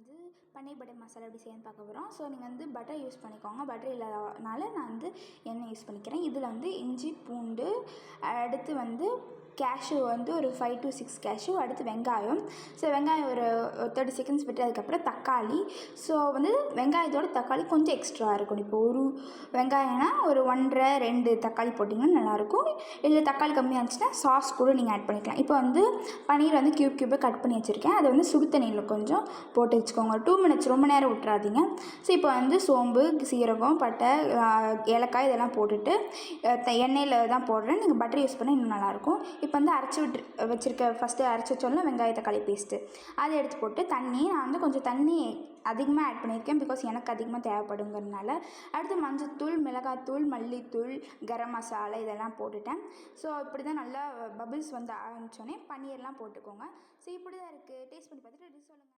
வந்து பன்னீர் பட்டர் மசாலா எப்படி செய்யணும்னு பார்க்க போகிறோம். ஸோ நீங்கள் வந்து பட்டர் யூஸ் பண்ணிக்கோங்க. பட்டர் இல்லாதனால நான் வந்து எண்ணெய் யூஸ் பண்ணிக்கிறேன். இதில் வந்து இஞ்சி பூண்டு, அடுத்து வந்து கேஷ்யூ வந்து ஒரு 5 to 6 கேஷ்யூ, அடுத்து வெங்காயம். ஸோ வெங்காயம் ஒரு 30 செகண்ட்ஸ் விட்டு அதுக்கப்புறம் தக்காளி. ஸோ வந்து வெங்காயத்தோட தக்காளி கொஞ்சம் எக்ஸ்ட்ரா இருக்கணும். இப்போ ஒரு வெங்காயம்னா ஒரு 1.5 2 தக்காளி போட்டிங்கன்னா நல்லாயிருக்கும். இல்லை தக்காளி கம்மியாக இருந்துச்சுன்னா சாஸ் கூட நீங்கள் ஆட் பண்ணிக்கலாம். இப்போ வந்து பன்னீர் வந்து க்யூபாக கட் பண்ணி வச்சுருக்கேன். அதை வந்து சுடு தண்ணியில் கொஞ்சம் போட்டு வச்சுக்கோங்க. 2 minutes, ரொம்ப நேரம் விட்டுறாதீங்க. ஸோ இப்போ வந்து சோம்பு, சீரகம், பட்டை, ஏலக்காய் இதெல்லாம் போட்டுட்டு எண்ணெயில் தான் போடுறேன். நீங்கள் பட்டர் யூஸ் பண்ணால் இன்னும் நல்லாயிருக்கும். இப்போ வந்து வச்சுருக்க ஃபஸ்ட்டு அரைச்சி வச்சோம்ல வெங்காய தக்காளி பேஸ்ட்டு, அதை எடுத்து போட்டு நான் வந்து கொஞ்சம் தண்ணி அதிகமாக ஆட் பண்ணியிருக்கேன். பிகாஸ் எனக்கு அதிகமாக தேவைப்படுங்கிறதுனால. அடுத்து மஞ்சள்தூள், மிளகாத்தூள், மல்லித்தூள், கரம் மசாலா இதெல்லாம் போட்டுட்டேன். ஸோ இப்படி தான் நல்லா பபிள்ஸ் வந்து ஆரம்பித்தோடனே பன்னீர்லாம் போட்டுக்கோங்க. ஸோ இப்படி தான் இருக்குது. டேஸ்ட் பண்ணி பார்த்துட்டு சொல்லுங்கள்.